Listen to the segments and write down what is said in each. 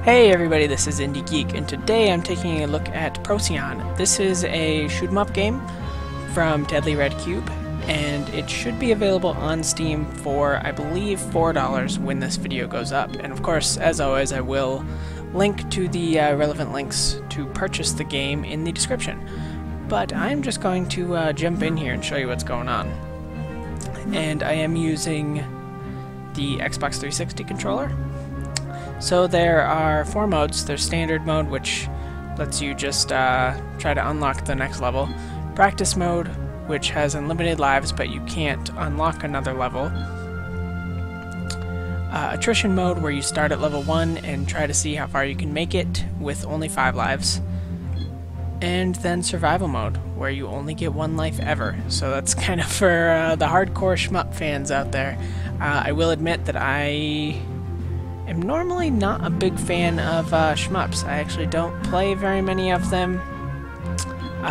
Hey everybody, this is IndieGeek, and today I'm taking a look at Procyon. This is a shoot-'em-up game from Deadly Red Cube, and it should be available on Steam for, I believe, $4 when this video goes up. And of course, as always, I will link to the relevant links to purchase the game in the description. But I'm just going to jump in here and show you what's going on. And I am using the Xbox 360 controller. So there are 4 modes. There's standard mode, which lets you just try to unlock the next level. Practice mode, which has unlimited lives, but you can't unlock another level. Attrition mode, where you start at level 1 and try to see how far you can make it with only 5 lives. And then survival mode, where you only get 1 life ever. So that's kind of for the hardcore shmup fans out there. I will admit that I am normally not a big fan of shmups. I actually don't play very many of them.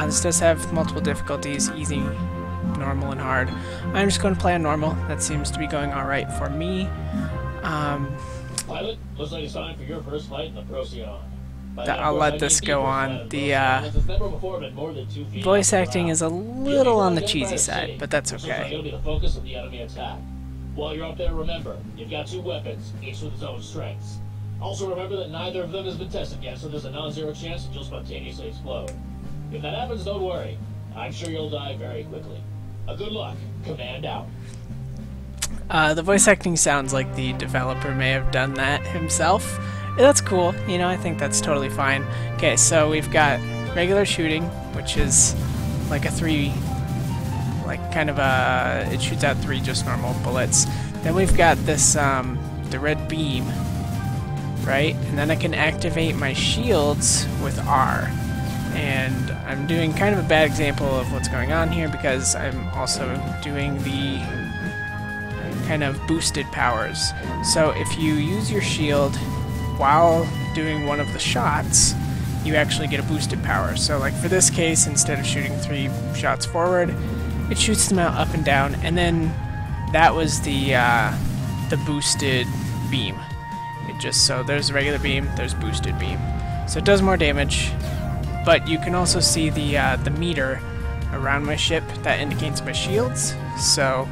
This does have multiple difficulties, easy, normal, and hard. I'm just going to play on normal. That seems to be going alright for me. Pilot, looks like it's time for your first flight in the Procyon. I'll let this go on. The voice acting is a little on the cheesy side, but that's okay. It'll be the focus of the enemy attack. While you're up there, remember, you've got 2 weapons, each with its own strengths. Also remember that neither of them has been tested yet, so there's a non-zero chance that you'll spontaneously explode. If that happens, don't worry. I'm sure you'll die very quickly. Good luck. Command out. The voice acting sounds like the developer may have done that himself. That's cool, you know, I think that's totally fine. Okay, so we've got regular shooting, which is like a 3... like kind of it shoots out 3 just normal bullets. Then we've got this the red beam, right? And then I can activate my shields with R. And I'm doing kind of a bad example of what's going on here because I'm also doing the kind of boosted powers. So if you use your shield while doing one of the shots, you actually get a boosted power. So like for this case, instead of shooting 3 shots forward, it shoots them out up and down, and then that was the boosted beam. It just, so there's a regular beam, there's boosted beam. So it does more damage, but you can also see the meter around my ship that indicates my shields. So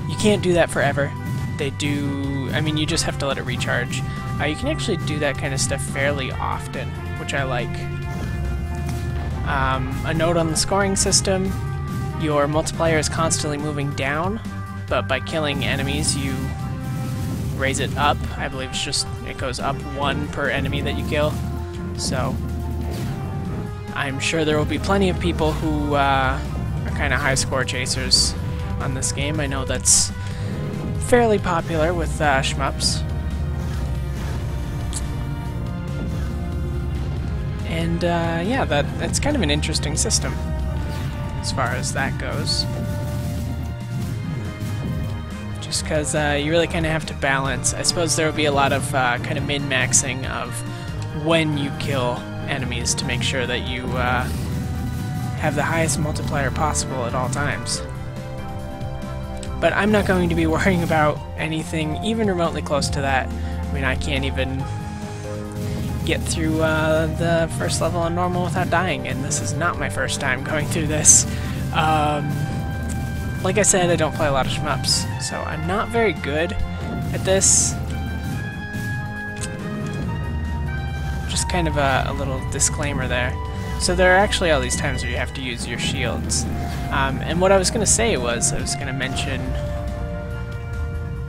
you can't do that forever. They do, I mean, you just have to let it recharge. You can actually do that kind of stuff fairly often, which I like. A note on the scoring system. Your multiplier is constantly moving down, but by killing enemies you raise it up. I believe it's just, it goes up 1 per enemy that you kill. So I'm sure there will be plenty of people who are kind of high score chasers on this game. I know that's fairly popular with shmups. And yeah, that's kind of an interesting system as far as that goes. Just because you really kind of have to balance. I suppose there will be a lot of kind of min-maxing of when you kill enemies to make sure that you have the highest multiplier possible at all times. But I'm not going to be worrying about anything even remotely close to that. I mean, I can't even get through the first level on normal without dying, and this is not my first time going through this. Like I said, I don't play a lot of shmups, so I'm not very good at this. Just kind of a little disclaimer there. So there are actually all these times where you have to use your shields. And what I was going to say was, I was going to mention,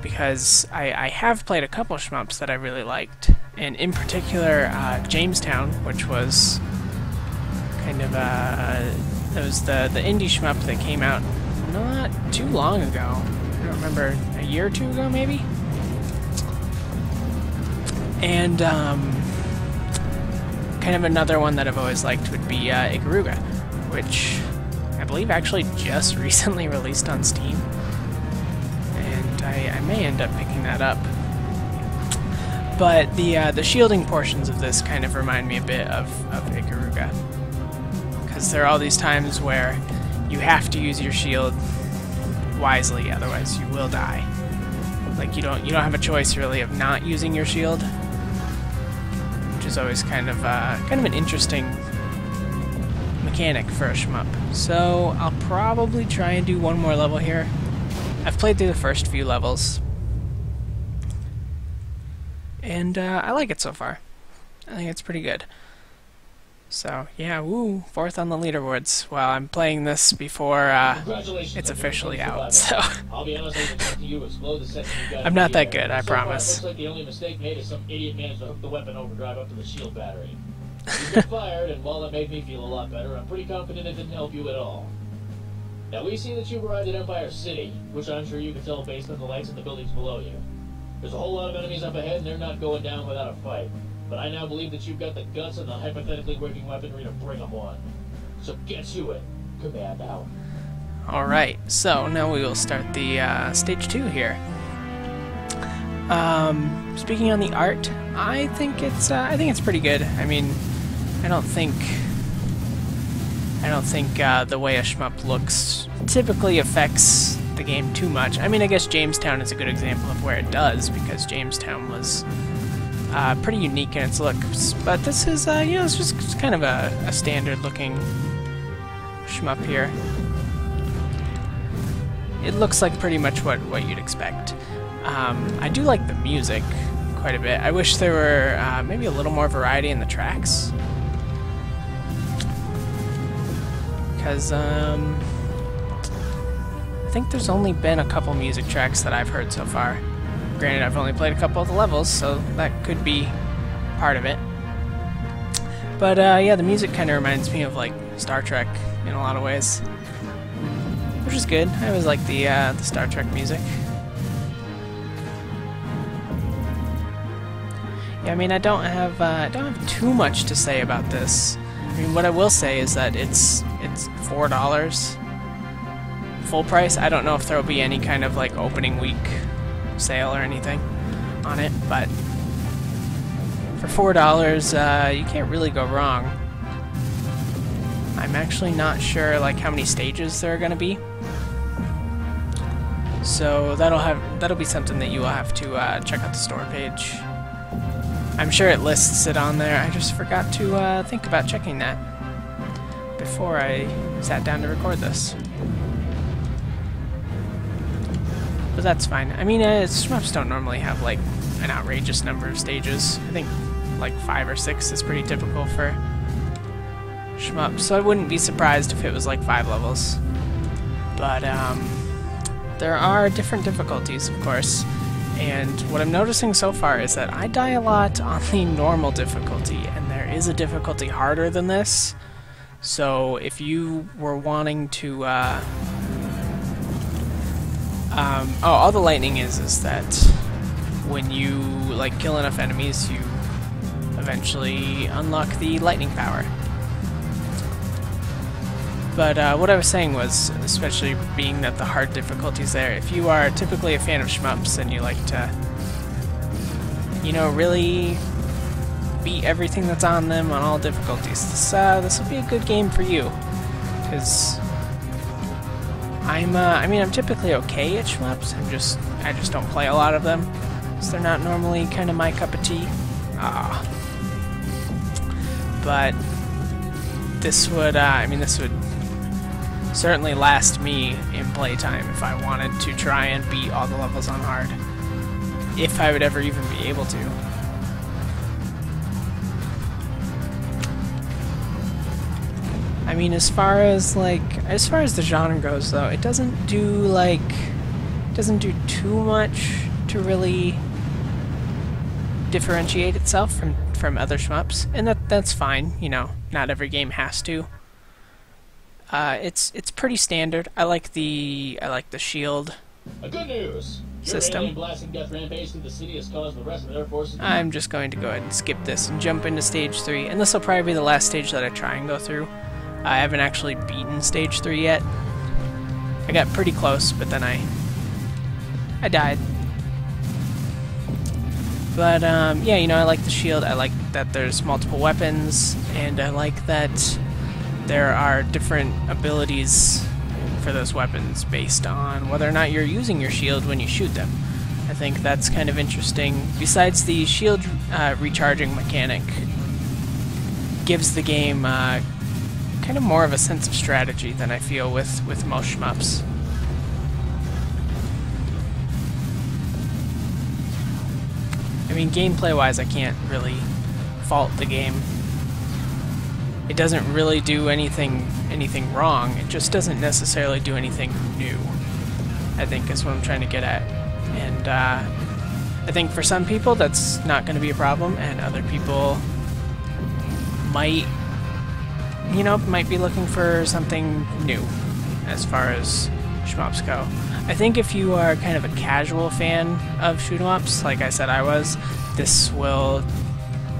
because I have played a couple shmups that I really liked, and in particular Jamestown, which was kind of that was the indie shmup that came out not too long ago. I don't remember, a year or 2 ago maybe? And kind of another one that I've always liked would be Ikaruga, which I believe actually just recently released on Steam. And I may end up picking that up. But the shielding portions of this kind of remind me a bit of Ikaruga. Because there are all these times where you have to use your shield wisely, otherwise you will die. Like you don't have a choice really of not using your shield. is always kind of an interesting mechanic for a shmup. So I'll probably try and do one more level here. I've played through the first few levels, and I like it so far. I think it's pretty good. So yeah, woo, 4th on the leaderboards. Well, I'm playing this before it's officially out, so I'll be honest, you explode the section you got. I'm not that good, I So far, promise. it looks like the only mistake made is some idiot managed to hook the weapon overdrive up to the shield battery. You've been fired, and while that made me feel a lot better, I'm pretty confident it didn't help you at all. Now, we've seen that you've arrived at Empire City, which I'm sure you can tell based on the lights in the buildings below you. There's a whole lot of enemies up ahead, and they're not going down without a fight. But I now believe that you've got the guts and the hypothetically working weaponry to bring them on. So get to it. Command out. Alright, so now we will start the stage 2 here. Speaking on the art, I think it's pretty good. I mean, I don't think the way a shmup looks typically affects the game too much. I mean, I guess Jamestown is a good example of where it does, because Jamestown was pretty unique in its looks. But this is, you know, it's just kind of a standard-looking shmup here. It looks like pretty much what you'd expect. I do like the music quite a bit. I wish there were maybe a little more variety in the tracks. Because I think there's only been a couple music tracks that I've heard so far. Granted, I've only played a couple of the levels, so that could be part of it. But yeah, the music kind of reminds me of like Star Trek in a lot of ways, which is good. I always like the Star Trek music. Yeah, I mean, I don't have too much to say about this. I mean, what I will say is that it's $4 full price. I don't know if there will be any kind of like opening week sale or anything on it, but for $4, you can't really go wrong. I'm actually not sure like how many stages there are going to be, so that'll be something that you will have to check out the store page. I'm sure it lists it on there. I just forgot to think about checking that before I sat down to record this. But that's fine. I mean, shmups don't normally have like an outrageous number of stages. I think like 5 or 6 is pretty typical for shmups, so I wouldn't be surprised if it was like 5 levels. But there are different difficulties, of course, and what I'm noticing so far is that I die a lot on the normal difficulty, and there is a difficulty harder than this. So if you were wanting to all the lightning is that when you like kill enough enemies, you eventually unlock the lightning power. But what I was saying was, especially being that the hard difficulty's there, if you are typically a fan of shmups and you like to, you know, really beat everything that's on them on all difficulties, this will be a good game for you, because I mean, I'm typically okay at shmups. I just don't play a lot of them, so they're not normally kind of my cup of tea. But this would, I mean, this would certainly last me in playtime if I wanted to try and beat all the levels on hard, if I would ever even be able to. I mean, as far as the genre goes, though, it doesn't do too much to really differentiate itself from other shmups, and that's fine. You know, not every game has to. It's pretty standard. I like the shield Good news. system. Your blasting death rampage through the city has caused the rest of their forces. I'm just going to go ahead and skip this and jump into stage 3, and this will probably be the last stage that I try and go through. I haven't actually beaten stage 3 yet. I got pretty close, but then I died. But yeah, you know, I like the shield. I like that there's multiple weapons, and I like that there are different abilities for those weapons based on whether or not you're using your shield when you shoot them. I think that's kind of interesting. Besides the shield recharging mechanic, gives the game kind of more of a sense of strategy than I feel with most shmups. I mean, gameplay-wise, I can't really fault the game. It doesn't really do anything wrong. It just doesn't necessarily do anything new, I think is what I'm trying to get at. And I think for some people that's not going to be a problem, and other people might, you know, might be looking for something new as far as shmups go. I think if you are kind of a casual fan of shoot 'em ups, like I said I was, this will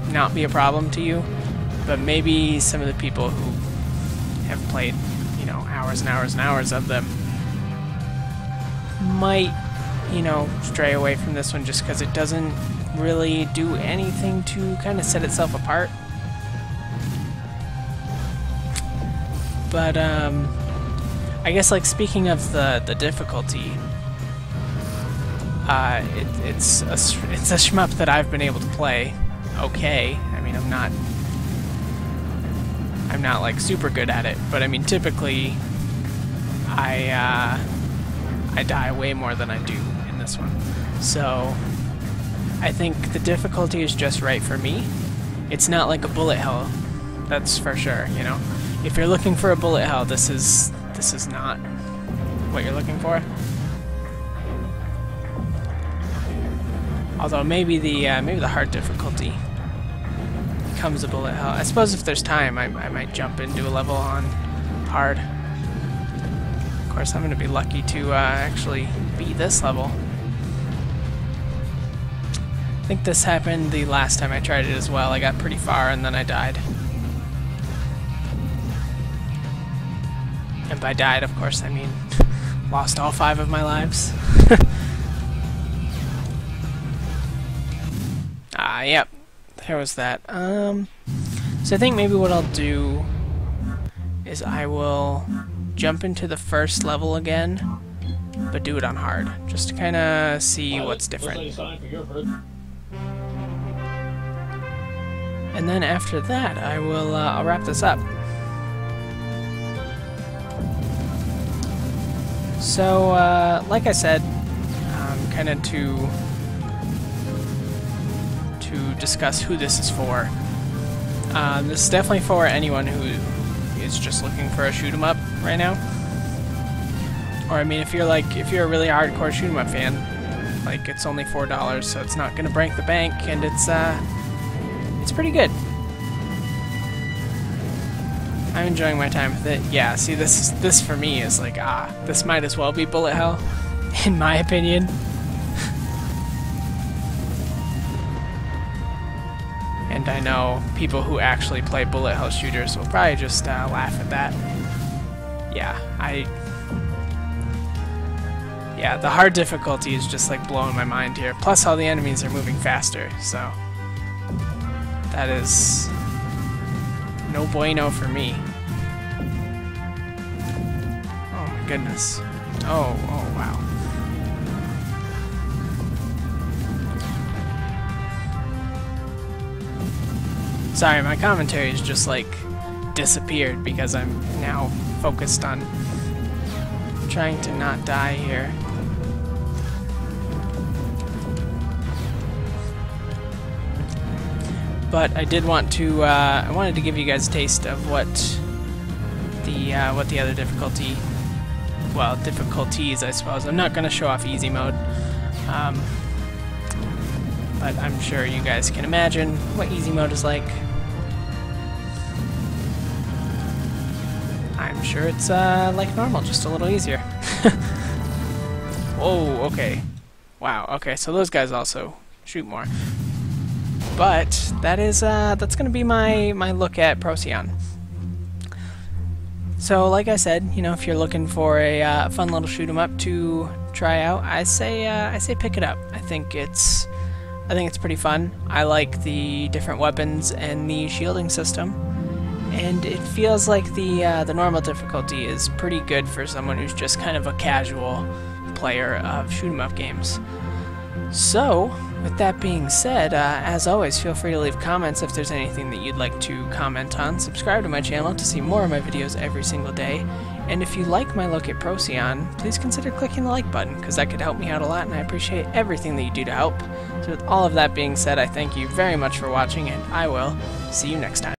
not be a problem to you. But maybe some of the people who have played, you know, hours and hours and hours of them might, you know, stray away from this one just because it doesn't really do anything to kind of set itself apart. But I guess, like, speaking of the difficulty, it's a shmup that I've been able to play okay. I mean, I'm not like super good at it, but I mean, typically I die way more than I do in this one. So I think the difficulty is just right for me. It's not like a bullet hell, that's for sure, you know. If you're looking for a bullet hell, this is not what you're looking for. Although maybe the hard difficulty becomes a bullet hell. I suppose if there's time, I might jump into a level on hard. Of course, I'm going to be lucky to actually beat this level. I think this happened the last time I tried it as well. I got pretty far and then I died. And by died, of course, I mean lost all 5 of my lives. Yep. There was that. So I think maybe what I'll do is I will jump into the first level again, but do it on hard, just to kind of see what's different. And then after that, I will I'll wrap this up. So, like I said, kind of to discuss who this is for. This is definitely for anyone who is just looking for a shoot 'em up right now. Or I mean, if you're a really hardcore shoot 'em up fan, like, it's only $4, so it's not gonna break the bank, and it's pretty good. I'm enjoying my time with it. Yeah, see, this for me is like, this might as well be bullet hell, in my opinion. And I know people who actually play bullet hell shooters will probably just laugh at that. Yeah, the hard difficulty is just like blowing my mind here. Plus all the enemies are moving faster, so that is no bueno for me. Oh my goodness. Oh wow. Sorry, my commentary is just like disappeared because I'm now focused on trying to not die here. But I did want to, I wanted to give you guys a taste of what the other difficulties, I suppose. I'm not going to show off easy mode, but I'm sure you guys can imagine what easy mode is like. I'm sure it's like normal, just a little easier. Whoa, okay. Wow, okay, so those guys also shoot more. But that is that's gonna be my look at Procyon. So like I said, you know, if you're looking for a fun little shoot 'em up to try out, I say pick it up. I think it's pretty fun. I like the different weapons and the shielding system, and it feels like the normal difficulty is pretty good for someone who's just kind of a casual player of shoot 'em up games. So With that being said, as always, feel free to leave comments if there's anything that you'd like to comment on. Subscribe to my channel to see more of my videos every single day. And if you like my look at Procyon, please consider clicking the like button, because that could help me out a lot, and I appreciate everything that you do to help. So with all of that being said, I thank you very much for watching, and I will see you next time.